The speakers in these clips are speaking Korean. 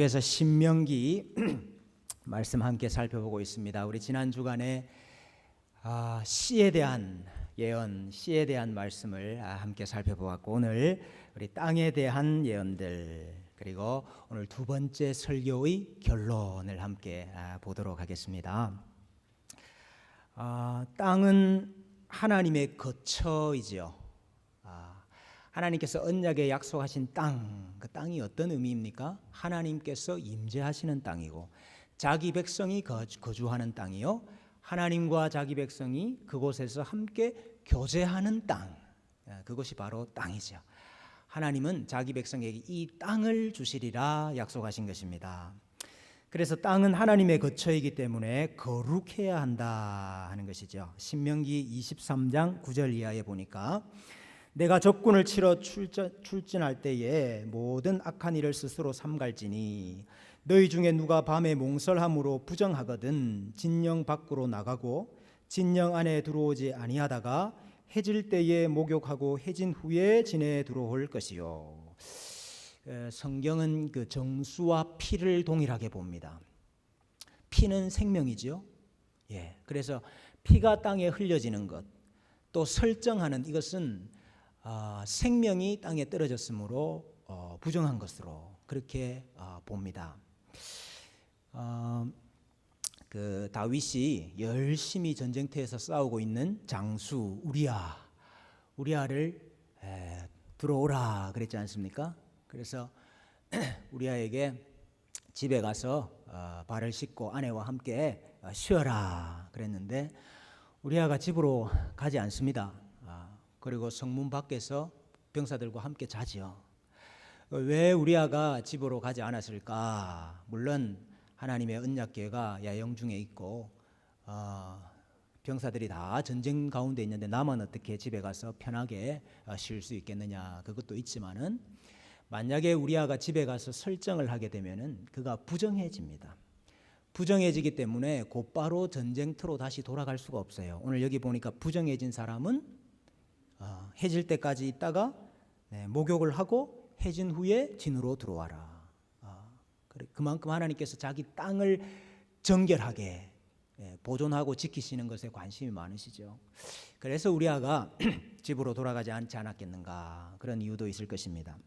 계속해서 신명기 말씀 함께 살펴보고 있습니다. 우리 지난 주간에 씨에 대한 예언, 씨에 대한 말씀을 함께 살펴보았고, 오늘 우리 땅에 대한 예언들, 그리고 오늘 두 번째 설교의 결론을 함께 보도록 하겠습니다. 땅은 하나님의 거처이지요. 하나님께서 언약에 약속하신 땅, 그 땅이 어떤 의미입니까? 하나님께서 임재하시는 땅이고, 자기 백성이 거주하는 땅이요, 하나님과 자기 백성이 그곳에서 함께 교제하는 땅, 그것이 바로 땅이죠. 하나님은 자기 백성에게 이 땅을 주시리라 약속하신 것입니다. 그래서 땅은 하나님의 거처이기 때문에 거룩해야 한다 하는 것이죠. 신명기 23장 9절 이하에 보니까, 내가 적군을 치러 출진할 때에 모든 악한 일을 스스로 삼갈지니 너희 중에 누가 밤에 몽설함으로 부정하거든 진영 밖으로 나가고 진영 안에 들어오지 아니하다가 해질 때에 목욕하고 해진 후에 진에 들어올 것이요. 성경은 그 정수와 피를 동일하게 봅니다. 피는 생명이죠. 그래서 피가 땅에 흘려지는 것, 또 설정하는 이것은 생명이 땅에 떨어졌으므로 부정한 것으로 그렇게 봅니다. 그 다윗이 열심히 전쟁터에서 싸우고 있는 장수 우리아를 들어오라 그랬지 않습니까? 그래서 우리아에게 집에 가서 발을 씻고 아내와 함께 쉬어라 그랬는데, 우리아가 집으로 가지 않습니다. 그리고 성문 밖에서 병사들과 함께 자지요. 왜 우리아가 집으로 가지 않았을까? 물론 하나님의 언약궤가 야영 중에 있고 병사들이 다 전쟁 가운데 있는데 나만 어떻게 집에 가서 편하게 쉴 수 있겠느냐, 그것도 있지만은 만약에 우리아가 집에 가서 설정을 하게 되면은 그가 부정해집니다. 부정해지기 때문에 곧바로 전쟁터로 다시 돌아갈 수가 없어요. 오늘 여기 보니까 부정해진 사람은 해질 때까지 있다가 목욕을 하고 해진 후에 진으로 들어와라. 그만큼 하나님께서 자기 땅을 정결하게 보존하고 지키시는 것에 관심이 많으시죠. 그래서 우리아가 집으로 돌아가지 않지 않았겠는가, 그런 이유도 있을 것입니다.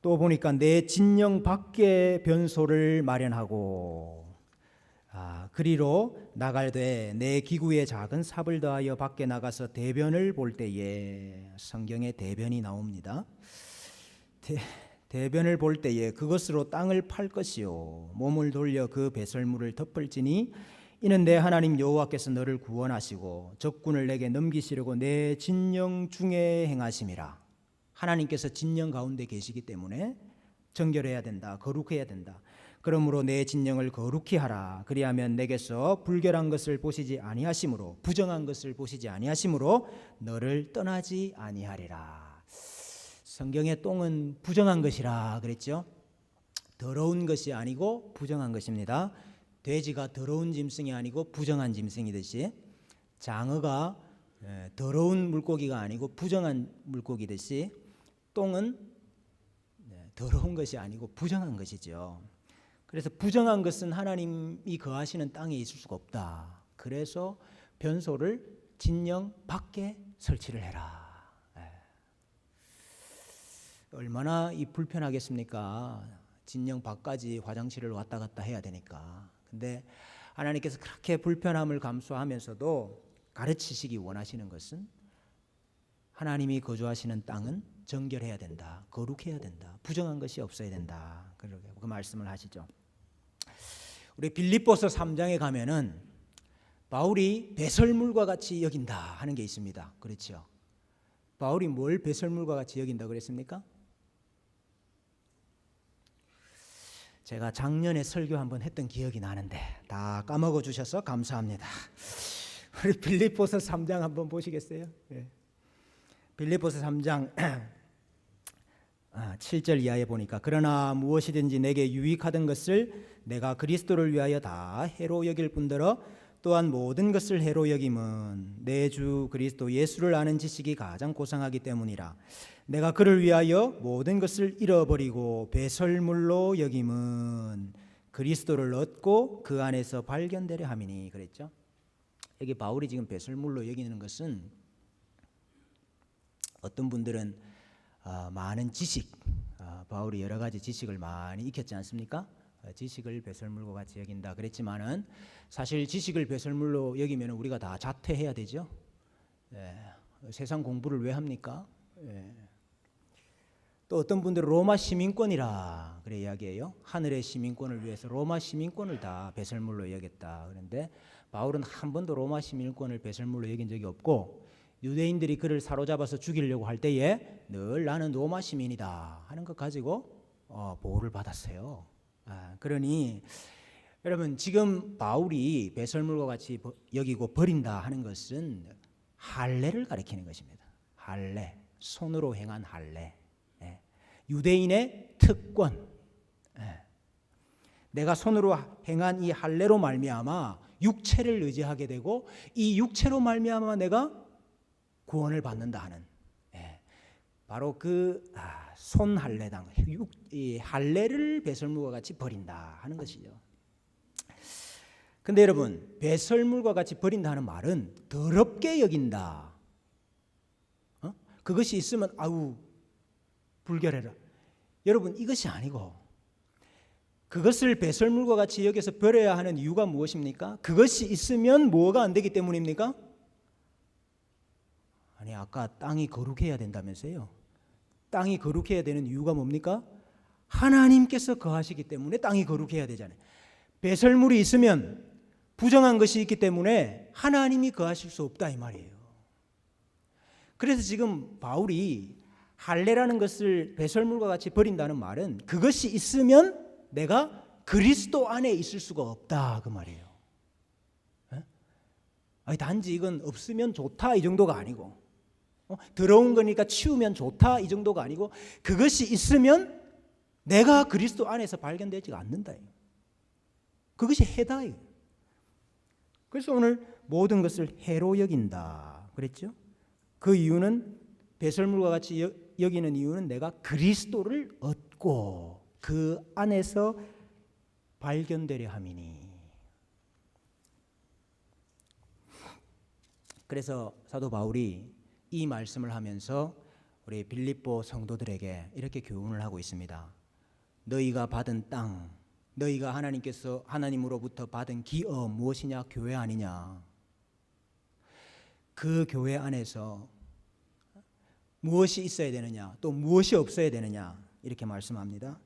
또 보니까 내 진영 밖에 변소를 마련하고 그리로 나갈되 내 기구에 작은 삽을 더하여 밖에 나가서 대변을 볼 때에, 성경에 대변이 나옵니다. 대변을 볼 때에 그것으로 땅을 팔 것이요 몸을 돌려 그 배설물을 덮을지니 이는 내 하나님 여호와께서 너를 구원하시고 적군을 내게 넘기시려고 내 진영 중에 행하심이라. 하나님께서 진영 가운데 계시기 때문에 정결해야 된다, 거룩해야 된다. 그러므로 내 진영을 거룩히 하라. 그리하면 내게서 불결한 것을 보시지 아니하심으로, 부정한 것을 보시지 아니하심으로 너를 떠나지 아니하리라. 성경의 똥은 부정한 것이라 그랬죠. 더러운 것이 아니고 부정한 것입니다. 돼지가 더러운 짐승이 아니고 부정한 짐승이듯이, 장어가 더러운 물고기가 아니고 부정한 물고기듯이, 똥은 더러운 것이 아니고 부정한 것이죠. 그래서 부정한 것은 하나님이 거하시는 땅에 있을 수가 없다. 그래서 변소를 진영 밖에 설치를 해라. 얼마나 불편하겠습니까? 진영 밖까지 화장실을 왔다 갔다 해야 되니까. 근데 하나님께서 그렇게 불편함을 감수하면서도 가르치시기 원하시는 것은, 하나님이 거주하시는 땅은 정결해야 된다, 거룩해야 된다, 부정한 것이 없어야 된다, 그 말씀을 하시죠. 우리 빌립보서 3장에 가면은 바울이 배설물과 같이 여긴다 하는 게 있습니다. 그렇죠? 바울이 뭘 배설물과 같이 여긴다 그랬습니까? 제가 작년에 설교 한번 했던 기억이 나는데 다 까먹어 주셔서 감사합니다. 우리 빌립보서 3장 한번 보시겠어요? 빌립보서 3장 7절 이하에 보니까, 그러나 무엇이든지 내게 유익하던 것을 내가 그리스도를 위하여 다 해로 여길 뿐더러 또한 모든 것을 해로 여김은 내 주 그리스도 예수를 아는 지식이 가장 고상하기 때문이라. 내가 그를 위하여 모든 것을 잃어버리고 배설물로 여김은 그리스도를 얻고 그 안에서 발견되려 함이니. 그랬죠. 여기 바울이 지금 배설물로 여기는 것은 어떤 분들은 많은 지식, 바울이 여러 가지 지식을 많이 익혔지 않습니까? 지식을 배설물과 같이 여긴다 그랬지만은 사실 지식을 배설물로 여기면 우리가 다 자퇴해야 되죠. 세상 공부를 왜 합니까? 또 어떤 분들은 로마 시민권이라 그래 이야기해요. 하늘의 시민권을 위해서 로마 시민권을 다 배설물로 여겼다. 그런데 바울은 한 번도 로마 시민권을 배설물로 여긴 적이 없고, 유대인들이 그를 사로잡아서 죽이려고 할 때에 늘 나는 로마 시민이다 하는 것 가지고 보호를 받았어요. 그러니 여러분, 지금 바울이 배설물과 같이 여기고 버린다 하는 것은 할례를 가리키는 것입니다. 할례, 손으로 행한 할례, 유대인의 특권. 내가 손으로 행한 이 할례로 말미암아 육체를 의지하게 되고, 이 육체로 말미암아 내가 구원을 받는다 하는, 바로 그 손할례당, 이 할례를 배설물과 같이 버린다 하는 것이죠. 근데 여러분, 배설물과 같이 버린다는 말은 더럽게 여긴다. 그것이 있으면 아우 불결해라. 여러분, 이것이 아니고, 그것을 배설물과 같이 여기서 버려야 하는 이유가 무엇입니까? 그것이 있으면 뭐가 안 되기 때문입니까? 아니, 아까 땅이 거룩해야 된다면서요. 땅이 거룩해야 되는 이유가 뭡니까? 하나님께서 거하시기 때문에 땅이 거룩해야 되잖아요. 배설물이 있으면 부정한 것이 있기 때문에 하나님이 거하실 수 없다 이 말이에요. 그래서 지금 바울이 할례라는 것을 배설물과 같이 버린다는 말은 그것이 있으면 내가 그리스도 안에 있을 수가 없다 그 말이에요. 아니, 단지 이건 없으면 좋다 이 정도가 아니고, 더러운 거니까 치우면 좋다 이 정도가 아니고, 그것이 있으면 내가 그리스도 안에서 발견되지 않는다. 그것이 해다. 그래서 오늘 모든 것을 해로 여긴다 그랬죠. 그 이유는, 배설물과 같이 여기는 이유는 내가 그리스도를 얻고 그 안에서 발견되려 함이니. 그래서 사도 바울이 이 말씀을 하면서 우리 빌립보 성도들에게 이렇게 교훈을 하고 있습니다. 너희가 받은 땅, 너희가 하나님으로부터 받은 기업 무엇이냐? 교회 아니냐? 그 교회 안에서 무엇이 있어야 되느냐? 또 무엇이 없어야 되느냐? 이렇게 말씀합니다.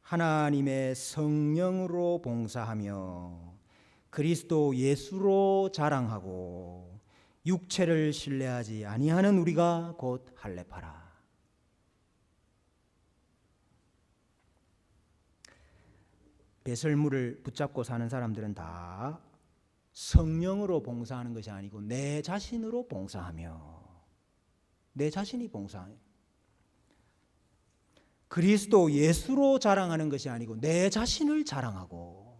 하나님의 성령으로 봉사하며 그리스도 예수로 자랑하고 육체를 신뢰하지 아니하는 우리가 곧 할례파라. 배설물을 붙잡고 사는 사람들은 다 성령으로 봉사하는 것이 아니고 내 자신으로 봉사하며, 내 자신이 봉사하며, 그리스도 예수로 자랑하는 것이 아니고 내 자신을 자랑하고,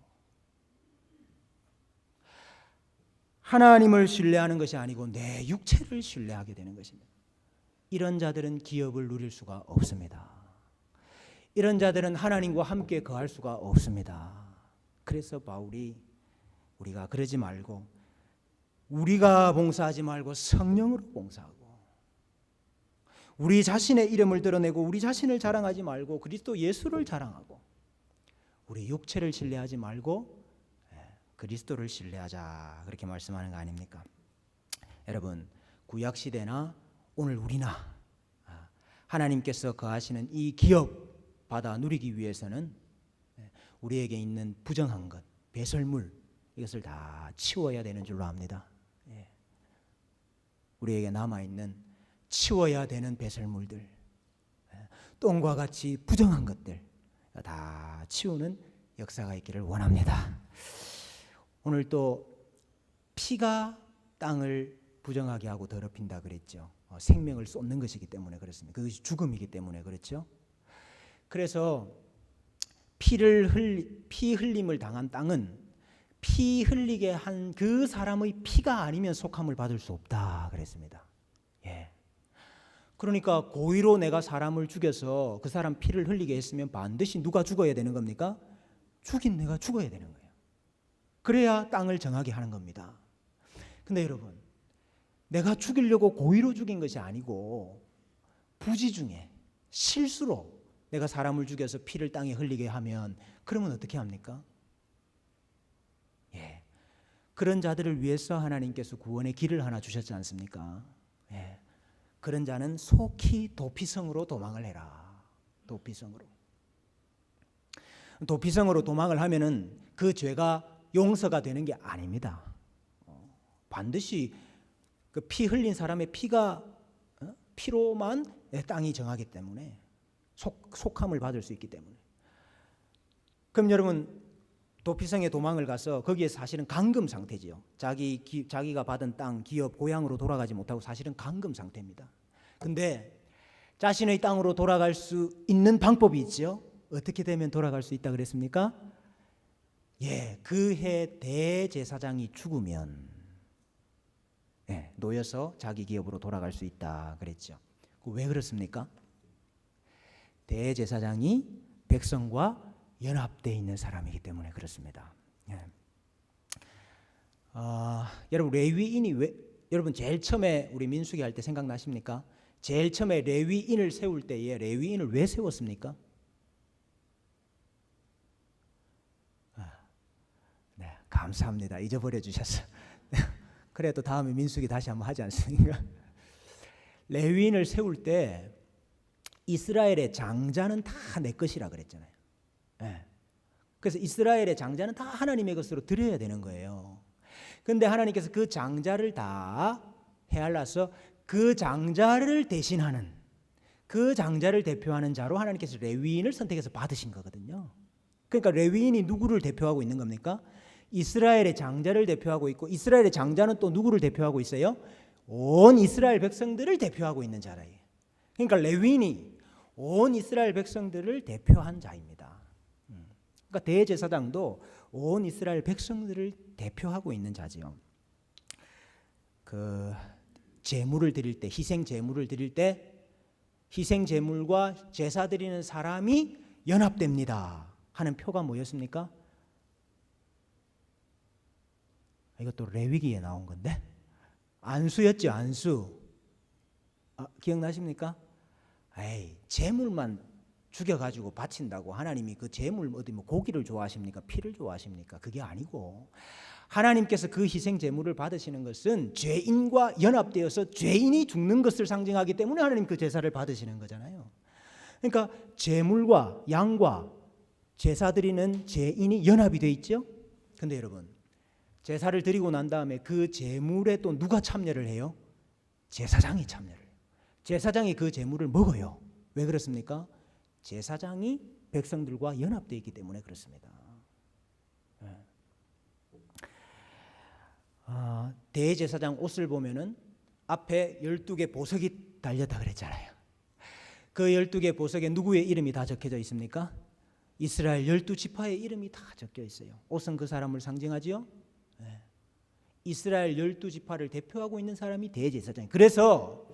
하나님을 신뢰하는 것이 아니고 내 육체를 신뢰하게 되는 것입니다. 이런 자들은 기업을 누릴 수가 없습니다. 이런 자들은 하나님과 함께 거할 수가 없습니다. 그래서 바울이 우리가 그러지 말고, 우리가 봉사하지 말고 성령으로 봉사하고, 우리 자신의 이름을 드러내고 우리 자신을 자랑하지 말고 그리스도 예수를 자랑하고, 우리 육체를 신뢰하지 말고 그리스도를 신뢰하자, 그렇게 말씀하는 거 아닙니까? 여러분, 구약 시대나 오늘 우리나 하나님께서 거하시는 이 기업 받아 누리기 위해서는 우리에게 있는 부정한 것, 배설물, 이것을 다 치워야 되는 줄로 압니다. 우리에게 남아있는 치워야 되는 배설물들, 똥과 같이 부정한 것들 다 치우는 역사가 있기를 원합니다. 오늘 또 피가 땅을 부정하게 하고 더럽힌다 그랬죠. 생명을 쏟는 것이기 때문에 그렇습니다. 그것이 죽음이기 때문에 그렇죠. 그래서 피 흘림을 당한 땅은 피 흘리게 한 그 사람의 피가 아니면 속함을 받을 수 없다 그랬습니다. 예. 그러니까 고의로 내가 사람을 죽여서 그 사람 피를 흘리게 했으면 반드시 누가 죽어야 되는 겁니까? 죽인 내가 죽어야 되는 거예요. 그래야 땅을 정하게 하는 겁니다. 근데 여러분, 내가 죽이려고 고의로 죽인 것이 아니고 부지 중에 실수로 내가 사람을 죽여서 피를 땅에 흘리게 하면 그러면 어떻게 합니까? 예. 그런 자들을 위해서 하나님께서 구원의 길을 하나 주셨지 않습니까? 예. 그런 자는 속히 도피성으로 도망을 해라. 도피성으로 도망을 하면은 그 죄가 용서가 되는 게 아닙니다. 반드시 그 피 흘린 사람의 피로만 땅이 정하기 때문에 속함을 받을 수 있기 때문에. 그럼 여러분, 도피성에 도망을 가서 거기에 사실은 감금 상태지요. 자기가 받은 땅, 기업, 고향으로 돌아가지 못하고 사실은 감금 상태입니다. 근데 자신의 땅으로 돌아갈 수 있는 방법이 있죠. 어떻게 되면 돌아갈 수 있다 그랬습니까? 예, 그해 대제사장이 죽으면 놓여서 자기 기업으로 돌아갈 수 있다 그랬죠. 왜 그렇습니까? 대제사장이 백성과 연합되어 있는 사람이기 때문에 그렇습니다. 예. 여러분, 레위인이 여러분 제일 처음에 우리 민수기 할 때 생각나십니까? 제일 처음에 레위인을 세울 때에 레위인을 왜 세웠습니까? 네, 감사합니다. 잊어버려 주셨어요. 그래도 다음에 민수기 다시 한번 하지 않습니까? 레위인을 세울 때 이스라엘의 장자는 다 내 것이라 그랬잖아요. 네. 그래서 이스라엘의 장자는 다 하나님의 것으로 드려야 되는 거예요. 그런데 하나님께서 그 장자를 다 헤아려서 그 장자를 대신하는, 그 장자를 대표하는 자로 하나님께서 레위인을 선택해서 받으신 거거든요. 그러니까 레위인이 누구를 대표하고 있는 겁니까? 이스라엘의 장자를 대표하고 있고, 이스라엘의 장자는 또 누구를 대표하고 있어요? 온 이스라엘 백성들을 대표하고 있는 자라예요. 그러니까 레위인이 온 이스라엘 백성들을 대표한 자입니다. 그러니까 대제사장도 온 이스라엘 백성들을 대표하고 있는 자지요. 그 제물을 드릴 때, 희생 제물을 드릴 때 희생 제물과 제사 드리는 사람이 연합됩니다 하는 표가 뭐였습니까? 이것도 레위기에 나온 건데 안수였죠. 안수. 기억나십니까? 제물만 죽여가지고 바친다고 하나님이 그 제물 어디 뭐 고기를 좋아하십니까? 피를 좋아하십니까? 그게 아니고 하나님께서 그 희생 제물을 받으시는 것은 죄인과 연합되어서 죄인이 죽는 것을 상징하기 때문에 하나님 그 제사를 받으시는 거잖아요. 그러니까 제물과 양과 제사 드리는 죄인이 연합이 돼 있죠. 근데 여러분, 제사를 드리고 난 다음에 그 제물에 또 누가 참여를 해요? 제사장이 참여를 해요. 제사장이 그 제물을 먹어요. 왜 그렇습니까? 제사장이 백성들과 연합되어 있기 때문에 그렇습니다. 대제사장 옷을 보면은 앞에 12개 보석이 달렸다 그랬잖아요. 그 12개 보석에 누구의 이름이 다 적혀져 있습니까? 이스라엘 12지파의 이름이 다 적혀 있어요. 옷은 그 사람을 상징하지요. 이스라엘 12지파를 대표하고 있는 사람이 대제사장이에요. 그래서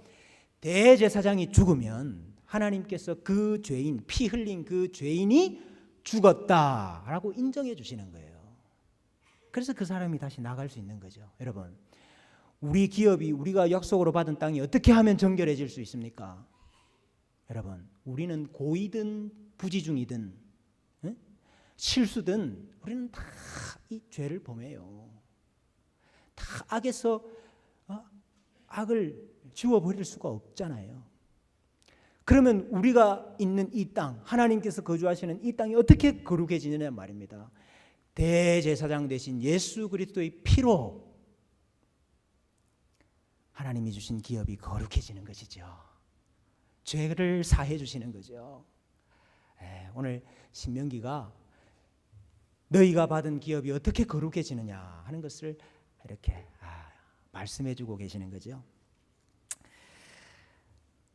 대제사장이 죽으면 하나님께서 그 죄인, 피 흘린 그 죄인이 죽었다라고 인정해 주시는 거예요. 그래서 그 사람이 다시 나갈 수 있는 거죠. 여러분, 우리 기업이, 우리가 약속으로 받은 땅이 어떻게 하면 정결해질 수 있습니까? 여러분, 우리는 고이든 부지중이든 실수든 우리는 다 이 죄를 범해요. 다 악에서 악을 지워버릴 수가 없잖아요. 그러면 우리가 있는 이 땅, 하나님께서 거주하시는 이 땅이 어떻게 거룩해지느냐 말입니다. 대제사장 대신 예수 그리스도의 피로 하나님이 주신 기업이 거룩해지는 것이죠. 죄를 사해 주시는 거죠. 오늘 신명기가 너희가 받은 기업이 어떻게 거룩해지느냐 하는 것을 이렇게 말씀해 주고 계시는 거죠.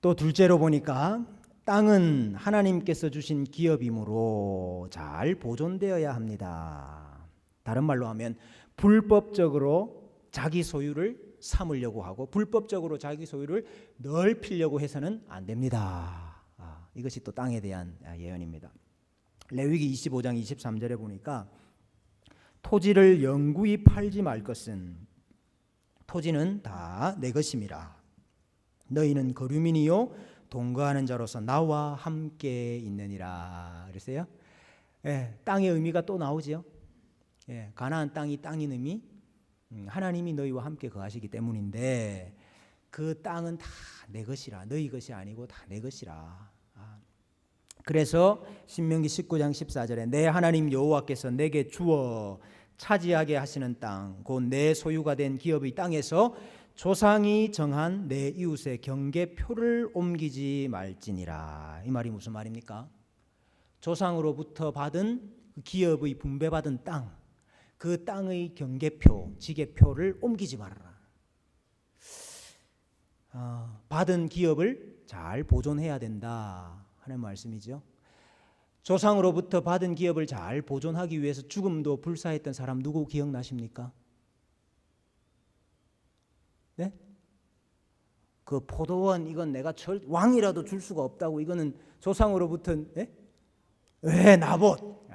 또 둘째로 보니까 땅은 하나님께서 주신 기업이므로 잘 보존되어야 합니다. 다른 말로 하면 불법적으로 자기 소유를 삼으려고 하고 불법적으로 자기 소유를 넓히려고 해서는 안 됩니다. 이것이 또 땅에 대한 예언입니다. 레위기 25장 23절에 보니까 토지를 영구히 팔지 말 것은 토지는 다 내 것임이라. 너희는 거류민이요 동거하는 자로서 나와 함께 있느니라. 그랬어요. 땅의 의미가 또 나오지요. 가나안 땅이 땅인 의미, 하나님이 너희와 함께 거하시기 때문인데 그 땅은 다 내 것이라. 너희 것이 아니고 다 내 것이라. 그래서 신명기 19장 14절에 내 하나님 여호와께서 내게 주어 차지하게 하시는 땅, 곧 내 소유가 된 기업의 땅에서 조상이 정한 내 이웃의 경계표를 옮기지 말지니라. 이 말이 무슨 말입니까? 조상으로부터 받은 기업의 분배받은 땅, 그 땅의 경계표, 지계표를 옮기지 말아라. 받은 기업을 잘 보존해야 된다 하는 말씀이죠. 조상으로부터 받은 기업을 잘 보존하기 위해서 죽음도 불사했던 사람 누구 기억나십니까? 네? 그 포도원 이건 내가 왕이라도 줄 수가 없다고 이거는 조상으로부터 나봇.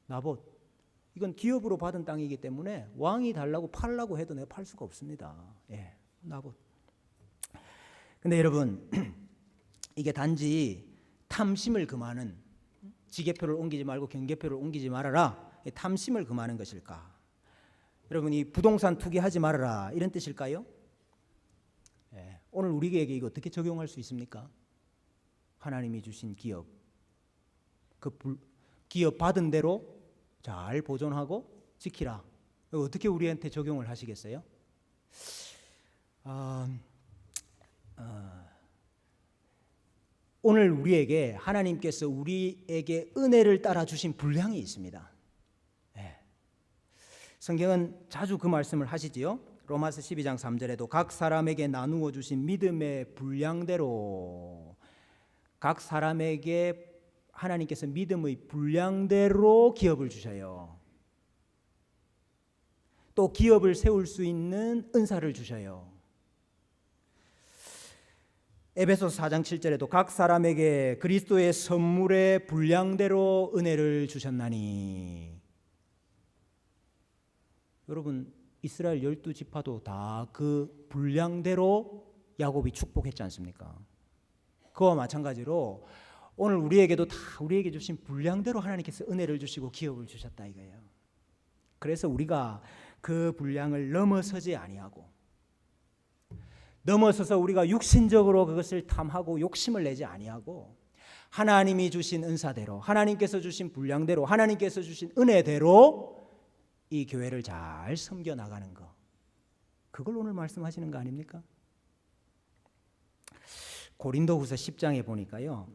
나봇. 이건 기업으로 받은 땅이기 때문에 왕이 달라고 팔라고 해도 내가 팔 수가 없습니다. 나봇. 근데 여러분 이게 단지 탐심을 금하는 지계표를 옮기지 말고 경계표를 옮기지 말아라. 탐심을 금하는 것일까? 여러분 이 부동산 투기하지 말아라 이런 뜻일까요? 오늘 우리에게 이거 어떻게 적용할 수 있습니까? 하나님이 주신 기업, 그 기업 받은 대로 잘 보존하고 지키라. 이거 어떻게 우리한테 적용을 하시겠어요? 오늘 우리에게 하나님께서 우리에게 은혜를 따라 주신 분량이 있습니다. 성경은 자주 그 말씀을 하시지요. 로마서 12장 3절에도 각 사람에게 나누어 주신 믿음의 분량대로, 각 사람에게 하나님께서 믿음의 분량대로 기업을 주셔요. 또 기업을 세울 수 있는 은사를 주셔요. 에베소서 4장 7절에도 각 사람에게 그리스도의 선물의 분량대로 은혜를 주셨나니. 여러분 이스라엘 12지파도 다 그 분량대로 야곱이 축복했지 않습니까? 그와 마찬가지로 오늘 우리에게도 다 우리에게 주신 분량대로 하나님께서 은혜를 주시고 기업을 주셨다 이거예요. 그래서 우리가 그 분량을 넘어서지 아니하고, 넘어서서 우리가 육신적으로 그것을 탐하고 욕심을 내지 아니하고 하나님이 주신 은사대로, 하나님께서 주신 분량대로, 하나님께서 주신 은혜대로 이 교회를 잘 섬겨 나가는 것, 그걸 오늘 말씀하시는 거 아닙니까? 고린도후서 10장에 보니까요.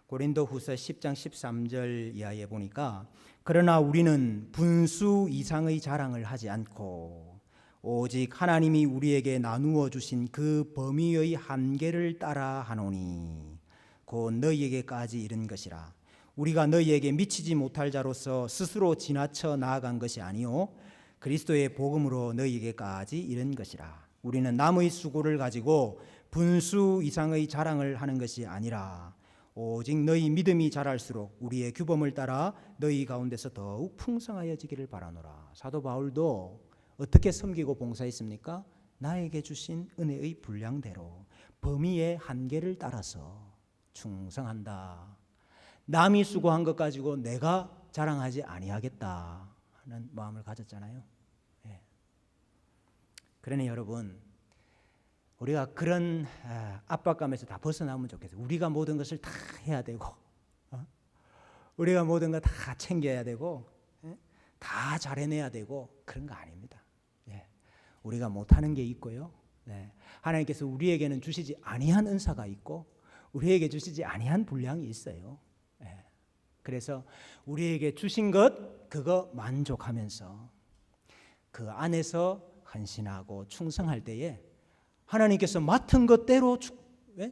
고린도후서 10장 13절 이하에 보니까 그러나 우리는 분수 이상의 자랑을 하지 않고 오직 하나님이 우리에게 나누어 주신 그 범위의 한계를 따라 하노니 곧 너희에게까지 이른 것이라. 우리가 너희에게 미치지 못할 자로서 스스로 지나쳐 나아간 것이 아니요 그리스도의 복음으로 너희에게까지 이른 것이라. 우리는 남의 수고를 가지고 분수 이상의 자랑을 하는 것이 아니라 오직 너희 믿음이 자랄수록 우리의 규범을 따라 너희 가운데서 더욱 풍성하여지기를 바라노라. 사도 바울도 어떻게 섬기고 봉사했습니까? 나에게 주신 은혜의 분량대로 범위의 한계를 따라서 충성한다. 남이 수고한 것 가지고 내가 자랑하지 아니하겠다 하는 마음을 가졌잖아요. 그러니 여러분 우리가 그런 압박감에서 다 벗어나면 좋겠어요. 우리가 모든 것을 다 해야 되고 우리가 모든 거 다 챙겨야 되고 다 잘해내야 되고 그런 거 아닙니다. 우리가 못하는 게 있고요. 하나님께서 우리에게는 주시지 아니한 은사가 있고 우리에게 주시지 아니한 분량이 있어요. 그래서 우리에게 주신 것 그거 만족하면서 그 안에서 헌신하고 충성할 때에 하나님께서 맡은 것대로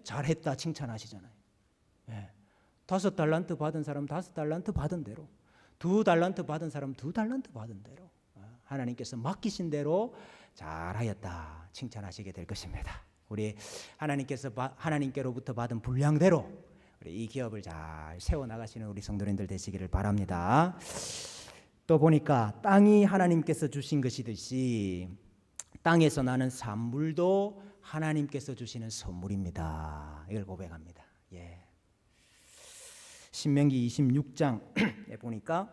잘했다 칭찬하시잖아요. 5달란트 받은 사람 5달란트 받은 대로, 2달란트 받은 사람 2달란트 받은 대로 하나님께서 맡기신 대로 잘하였다 칭찬하시게 될 것입니다. 우리 하나님께로부터 받은 분량대로 우리 이 기업을 잘 세워나가시는 우리 성도님들 되시기를 바랍니다. 또 보니까 땅이 하나님께서 주신 것이듯이 땅에서 나는 산물도 하나님께서 주시는 선물입니다. 이걸 고백합니다. 신명기 26장에 보니까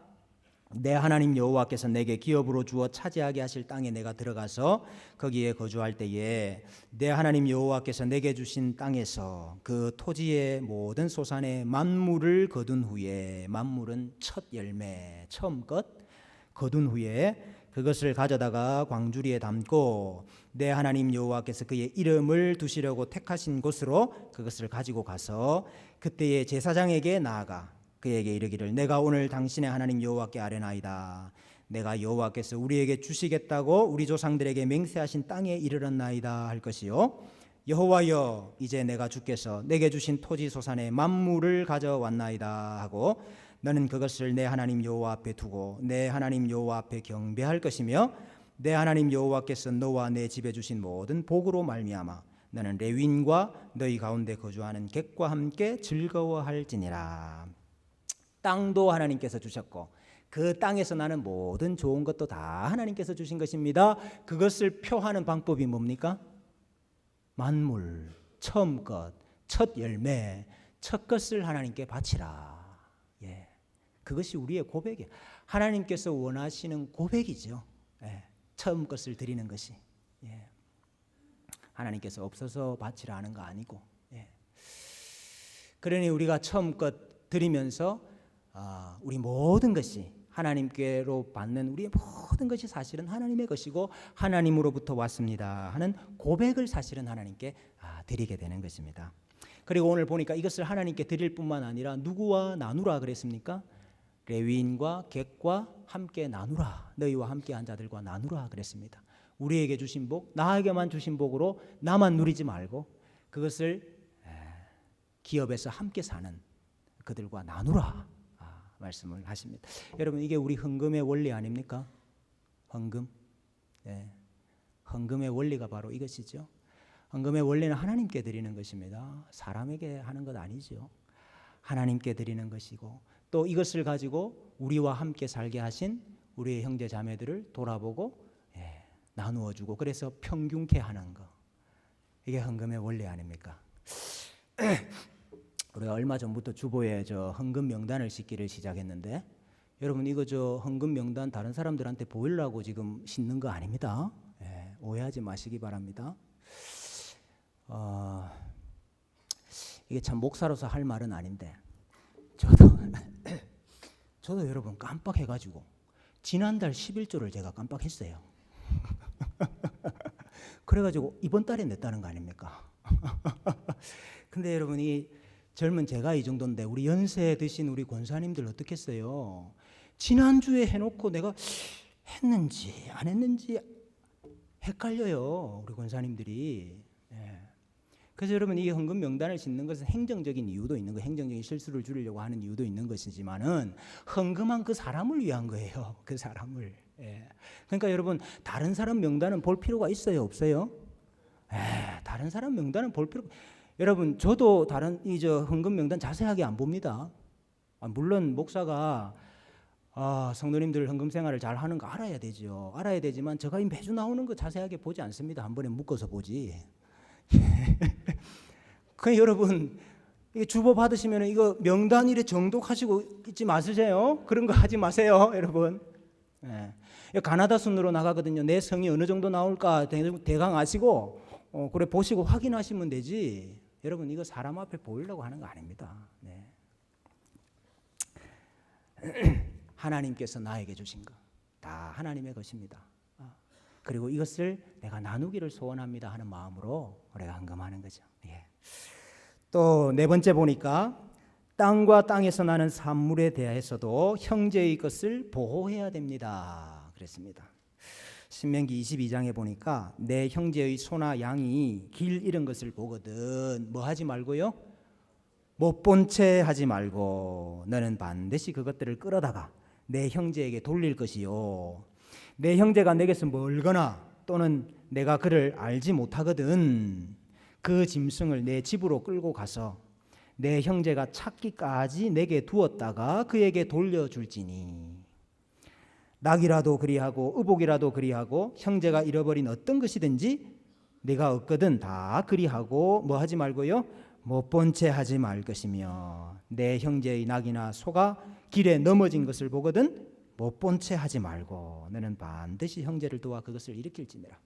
내 하나님 여호와께서 내게 기업으로 주어 차지하게 하실 땅에 내가 들어가서 거기에 거주할 때에 내 하나님 여호와께서 내게 주신 땅에서 그 토지의 모든 소산의 만물을 거둔 후에, 만물은 첫 열매 처음 것 거둔 후에 그것을 가져다가 광주리에 담고 내 하나님 여호와께서 그의 이름을 두시려고 택하신 곳으로 그것을 가지고 가서 그때의 제사장에게 나아가 그에게 이르기를 내가 오늘 당신의 하나님 여호와께 아뢰나이다. 내가 여호와께서 우리에게 주시겠다고 우리 조상들에게 맹세하신 땅에 이르렀나이다 할 것이요 여호와여 이제 내가 주께서 내게 주신 토지 소산의 만물을 가져왔나이다 하고 너는 그것을 내 하나님 여호와 앞에 두고 내 하나님 여호와 앞에 경배할 것이며 내 하나님 여호와께서 너와 내 집에 주신 모든 복으로 말미암아 너는 레위인과 너희 가운데 거주하는 객과 함께 즐거워할지니라. 땅도 하나님께서 주셨고 그 땅에서 나는 모든 좋은 것도 다 하나님께서 주신 것입니다. 그것을 표하는 방법이 뭡니까? 만물, 처음 것, 첫 열매, 첫 것을 하나님께 바치라. 그것이 우리의 고백이에요. 하나님께서 원하시는 고백이죠. 처음 것을 드리는 것이. 하나님께서 없어서 바치라 하는 거 아니고. 그러니 우리가 처음 것 드리면서 우리 모든 것이 하나님께로 받는 우리의 모든 것이 사실은 하나님의 것이고 하나님으로부터 왔습니다 하는 고백을 사실은 하나님께 드리게 되는 것입니다. 그리고 오늘 보니까 이것을 하나님께 드릴 뿐만 아니라 누구와 나누라 그랬습니까? 레위인과 객과 함께 나누라. 너희와 함께한 자들과 나누라 그랬습니다. 우리에게 주신 복, 나에게만 주신 복으로 나만 누리지 말고 그것을 기업에서 함께 사는 그들과 나누라 말씀을 하십니다. 여러분 이게 우리 헌금의 원리 아닙니까? 헌금. 헌금의 원리가 바로 이것이죠. 헌금의 원리는 하나님께 드리는 것입니다. 사람에게 하는 것 아니죠. 하나님께 드리는 것이고 또 이것을 가지고 우리와 함께 살게 하신 우리의 형제 자매들을 돌아보고 나누어 주고 그래서 평균케 하는 거. 이게 헌금의 원리 아닙니까? 우리가 얼마 전부터 주보에 헌금 명단을 싣기를 시작했는데 여러분 이거 헌금 명단 다른 사람들한테 보이려고 지금 싣는 거 아닙니다. 오해하지 마시기 바랍니다. 이게 참 목사로서 할 말은 아닌데 저도 여러분 깜빡해가지고 지난달 11조를 제가 깜빡했어요. 그래가지고 이번 달에 냈다는 거 아닙니까? 근데 여러분 이 젊은 제가 이 정도인데 우리 연세 드신 우리 권사님들 어떻겠어요? 지난주에 해놓고 내가 했는지 안 했는지 헷갈려요. 우리 권사님들이. 그래서 여러분 이 헌금 명단을 싣는 것은 행정적인 이유도 있는 거예요. 행정적인 실수를 줄이려고 하는 이유도 있는 것이지만은 헌금한 그 사람을 위한 거예요. 그 사람을. 그러니까 여러분 다른 사람 명단은 볼 필요가 있어요, 없어요? 다른 사람 명단은 볼 필요. 여러분 저도 다른 헌금 명단 자세하게 안 봅니다. 물론 목사가 성도님들 헌금 생활을 잘 하는 거 알아야 되죠. 알아야 되지만 제가 매주 나오는 거 자세하게 보지 않습니다. 한 번에 묶어서 보지. 그 여러분 주보 받으시면 이거 명단 이래 정독하시고 있지 마세요. 그런 거 하지 마세요, 여러분. 가나다 순으로 나가거든요. 내 성이 어느 정도 나올까 대강 아시고 그래 보시고 확인하시면 되지. 여러분 이거 사람 앞에 보이려고 하는 거 아닙니다. 하나님께서 나에게 주신 거 다 하나님의 것입니다. 그리고 이것을 내가 나누기를 소원합니다 하는 마음으로 우리가 헌금하는 거죠. 또 네 번째 보니까 땅과 땅에서 나는 산물에 대해서도 형제의 것을 보호해야 됩니다. 그랬습니다. 신명기 22장에 보니까 내 형제의 소나 양이 길 잃은 것을 보거든 뭐 하지 말고요? 못 본 채 하지 말고 너는 반드시 그것들을 끌어다가 내 형제에게 돌릴 것이요. 내 형제가 내게서 멀거나 또는 내가 그를 알지 못하거든 그 짐승을 내 집으로 끌고 가서 내 형제가 찾기까지 내게 두었다가 그에게 돌려줄지니 낙이라도 그리하고 의복이라도 그리하고 형제가 잃어버린 어떤 것이든지 내가 얻거든 다 그리하고 뭐 하지 말고요 못 본 채 하지 말 것이며 내 형제의 낙이나 소가 길에 넘어진 것을 보거든 못 본 채 하지 말고 너는 반드시 형제를 도와 그것을 일으킬지니라.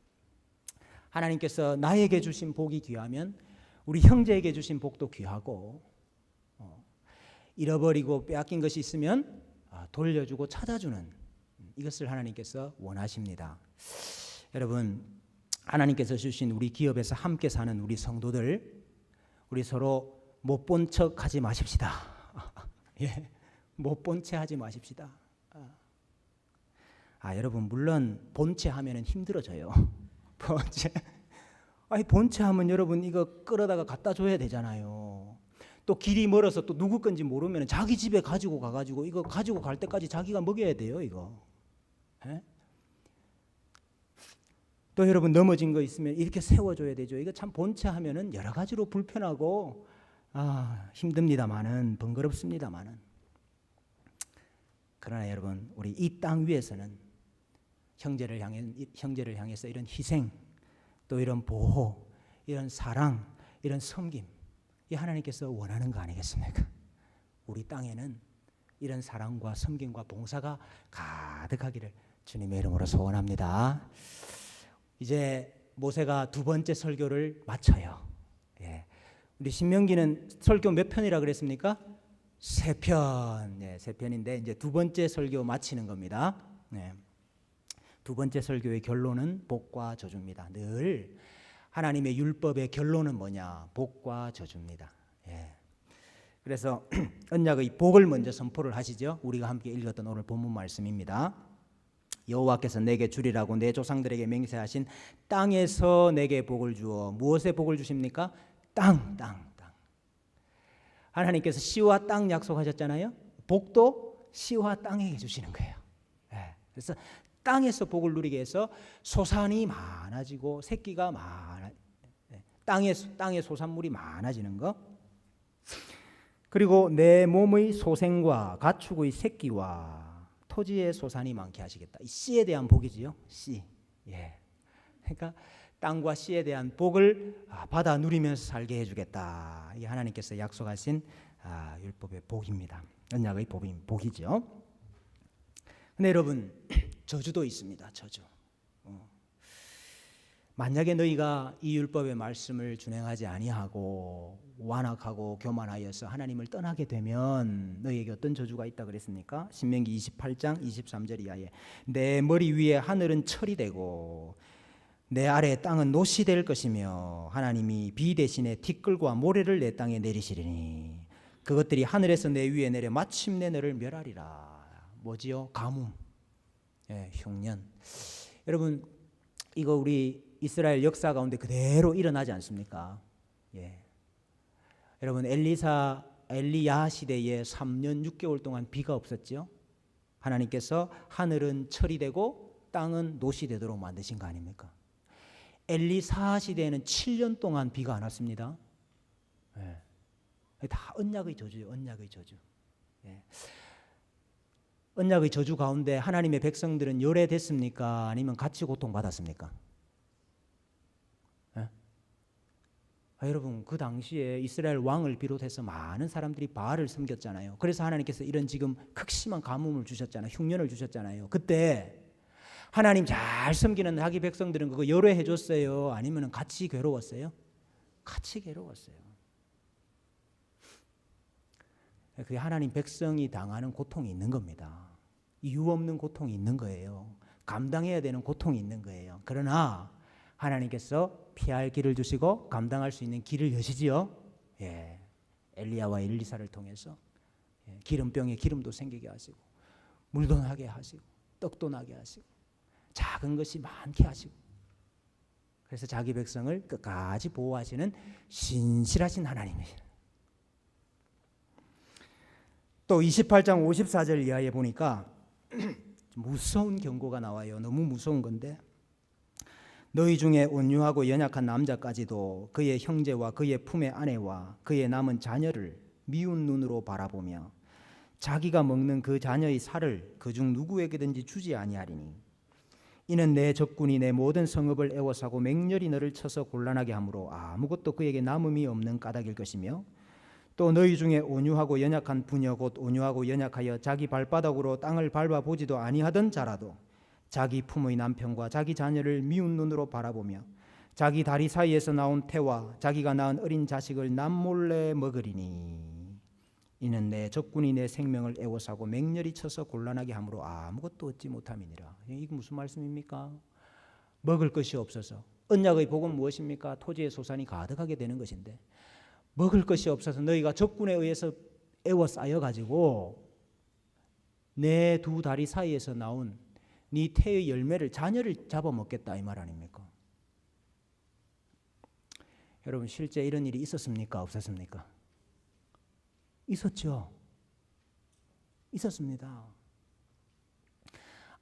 하나님께서 나에게 주신 복이 귀하면 우리 형제에게 주신 복도 귀하고 잃어버리고 빼앗긴 것이 있으면 돌려주고 찾아주는 이것을 하나님께서 원하십니다. 여러분 하나님께서 주신 우리 기업에서 함께 사는 우리 성도들 우리 서로 못 본 척 하지 마십시다. 예, 못 본 채 하지 마십시다. 여러분 물론 본채 하면은 힘들어져요. 본채. 본채 하면 여러분 이거 끌어다가 갖다 줘야 되잖아요. 또 길이 멀어서 또 누구 건지 모르면 자기 집에 가지고 가가지고 이거 가지고 갈 때까지 자기가 먹여야 돼요 이거. 예? 또 여러분 넘어진 거 있으면 이렇게 세워줘야 되죠. 이거 참 본채 하면은 여러 가지로 불편하고 힘듭니다만은 번거롭습니다만은 그러나 여러분 우리 이 땅 위에서는 형제를 향해서 이런 희생 또 이런 보호 이런 사랑 이런 섬김 이 하나님께서 원하는 거 아니겠습니까? 우리 땅에는 이런 사랑과 섬김과 봉사가 가득하기를 주님의 이름으로 소원합니다. 이제 모세가 두 번째 설교를 마쳐요. 예. 우리 신명기는 설교 몇 편이라 그랬습니까? 3편. 네, 3편인데 이제 두 번째 설교 마치는 겁니다. 네. 두 번째 설교의 결론은 복과 저주입니다. 늘 하나님의 율법의 결론은 뭐냐? 복과 저주입니다. 예. 그래서 언약의 복을 먼저 선포를 하시죠. 우리가 함께 읽었던 오늘 본문 말씀입니다. 여호와께서 내게 주리라고 내 조상들에게 맹세하신 땅에서 내게 복을 주어 무엇에 복을 주십니까? 땅. 하나님께서 씨와 땅 약속하셨잖아요. 복도 씨와 땅에게 주시는 거예요. 예. 그래서 땅에서 복을 누리게 해서 소산이 많아지고 새끼가 땅의 소산물이 많아지는 거. 그리고 내 몸의 소생과 가축의 새끼와 토지의 소산이 많게 하시겠다. 이 씨에 대한 복이지요. 씨. 예. 그러니까 땅과 씨에 대한 복을 받아 누리면서 살게 해주겠다. 이 하나님께서 약속하신 율법의 복입니다. 언약의 복이죠. 근데 여러분 저주도 있습니다. 저주. 만약에 너희가 이 율법의 말씀을 준행하지 아니하고 완악하고 교만하여서 하나님을 떠나게 되면 너희에게 어떤 저주가 있다 그랬습니까? 신명기 28장 23절 이하에 내 머리 위에 하늘은 철이 되고 내 아래 땅은 노시 될 것이며 하나님이 비 대신에 티끌과 모래를 내 땅에 내리시리니 그것들이 하늘에서 내 위에 내려 마침내 너를 멸하리라. 뭐지요? 가뭄, 흉년. 여러분 이거 우리 이스라엘 역사 가운데 그대로 일어나지 않습니까? 예. 여러분 엘리야 시대에 3년 6개월 동안 비가 없었죠. 하나님께서 하늘은 철이 되고 땅은 노시 되도록 만드신 거 아닙니까? 엘리사 시대에는 7년 동안 비가 안 왔습니다. 예. 다 언약의 저주예요. 언약의 저주. 예. 언약의 저주 가운데 하나님의 백성들은 열애됐습니까? 아니면 같이 고통받았습니까? 예? 여러분 그 당시에 이스라엘 왕을 비롯해서 많은 사람들이 바알을 섬겼잖아요. 그래서 하나님께서 이런 지금 극심한 가뭄을 주셨잖아요. 흉년을 주셨잖아요. 그때 하나님 잘 섬기는 자기 백성들은 그거 열애해 줬어요? 아니면 같이 괴로웠어요? 같이 괴로웠어요. 그게 하나님 백성이 당하는 고통이 있는 겁니다. 이유 없는 고통이 있는 거예요. 감당해야 되는 고통이 있는 거예요. 그러나 하나님께서 피할 길을 주시고 감당할 수 있는 길을 여시지요. 예. 엘리야와 엘리사를 통해서 기름병에 기름도 생기게 하시고 물도 나게 하시고 떡도 나게 하시고 작은 것이 많게 하시고 그래서 자기 백성을 끝까지 보호하시는 신실하신 하나님이에요. 또 28장 54절 이하에 보니까 무서운 경고가 나와요. 너무 무서운 건데, 너희 중에 온유하고 연약한 남자까지도 그의 형제와 그의 품의 아내와 그의 남은 자녀를 미운 눈으로 바라보며 자기가 먹는 그 자녀의 살을 그중 누구에게든지 주지 아니하리니 이는 내 적군이 내 모든 성읍을 애워싸고 맹렬히 너를 쳐서 곤란하게 하므로 아무것도 그에게 남음이 없는 까닭일 것이며, 또 너희 중에 온유하고 연약한 부녀 곧 온유하고 연약하여 자기 발바닥으로 땅을 밟아보지도 아니하던 자라도 자기 품의 남편과 자기 자녀를 미운 눈으로 바라보며 자기 다리 사이에서 나온 태와 자기가 낳은 어린 자식을 남몰래 먹으리니 이는 내 적군이 내 생명을 애워싸고 맹렬히 쳐서 곤란하게 함으로 아무것도 얻지 못함이니라. 이게 무슨 말씀입니까? 먹을 것이 없어서. 언약의 복은 무엇입니까? 토지의 소산이 가득하게 되는 것인데, 먹을 것이 없어서 너희가 적군에 의해서 애워싸여 가지고 내 두 다리 사이에서 나온 네 태의 열매를, 자녀를 잡아먹겠다, 이 말 아닙니까? 여러분, 실제 이런 일이 있었습니까? 없었습니까? 있었죠. 있었습니다.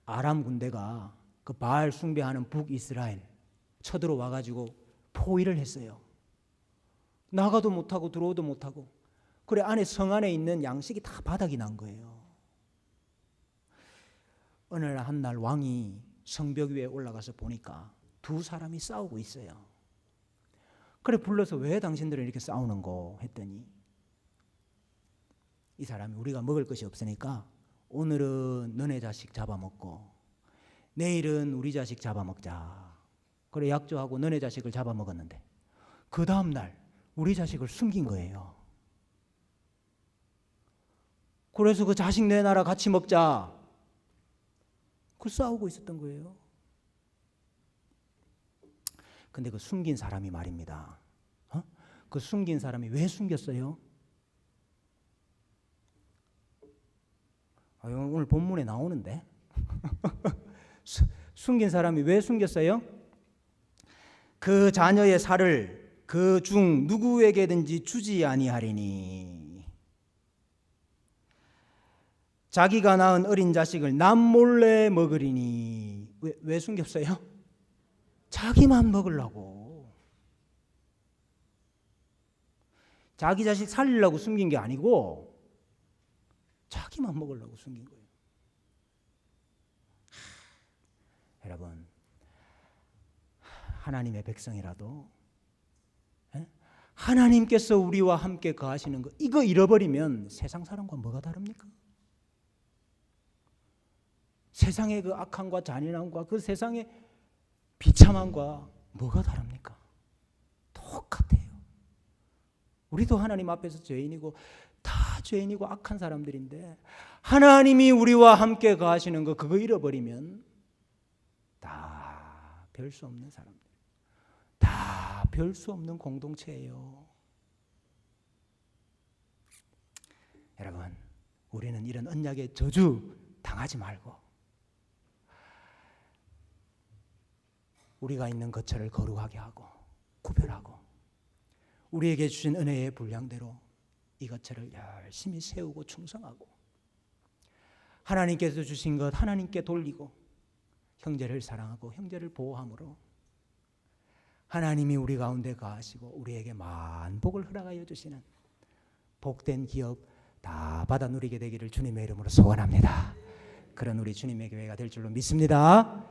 아람 군대가 그 바알 숭배하는 북이스라엘 쳐들어와 가지고 포위를 했어요. 나가도 못하고 들어오도 못하고. 그래, 안에 성 안에 있는 양식이 다 바닥이 난 거예요. 어느 날 한 날 왕이 성벽 위에 올라가서 보니까 두 사람이 싸우고 있어요. 그래, 불러서 왜 당신들은 이렇게 싸우는고 했더니, 이 사람이 우리가 먹을 것이 없으니까 오늘은 너네 자식 잡아먹고 내일은 우리 자식 잡아먹자. 그래, 약조하고 너네 자식을 잡아먹었는데 그 다음 날 우리 자식을 숨긴 거예요. 그래서 그 자식 내놔라, 같이 먹자. 그 싸우고 있었던 거예요. 근데 그 숨긴 사람이 말입니다. 그 숨긴 사람이 왜 숨겼어요? 오늘 본문에 나오는데 숨긴 사람이 왜 숨겼어요? 그 자녀의 살을 그 중 누구에게든지 주지 아니하리니 자기가 낳은 어린 자식을 남몰래 먹으리니. 왜 숨겼어요? 자기만 먹으려고. 자기 자식 살리려고 숨긴 게 아니고 자기만 먹으려고 숨긴 거예요. 여러분, 하나님의 백성이라도 하나님께서 우리와 함께 거하시는 거, 이거 잃어버리면 세상 사람과 뭐가 다릅니까? 세상의 그 악함과 잔인함과 그 세상의 비참함과 뭐가 다릅니까? 똑같아요. 우리도 하나님 앞에서 죄인이고 다 죄인이고 악한 사람들인데, 하나님이 우리와 함께 거하시는 거, 그거 잃어버리면 다 별 수 없는 사람들, 다 별 수 없는 공동체예요. 여러분, 우리는 이런 언약의 저주 당하지 말고 우리가 있는 거처를 거룩하게 하고 구별하고 우리에게 주신 은혜의 분량대로 이 거처를 열심히 세우고 충성하고 하나님께서 주신 것 하나님께 돌리고 형제를 사랑하고 형제를 보호함으로 하나님이 우리 가운데 거하시고 우리에게 만복을 허락하여 주시는 복된 기업 다 받아 누리게 되기를 주님의 이름으로 소원합니다. 그런 우리 주님의 교회가 될 줄로 믿습니다.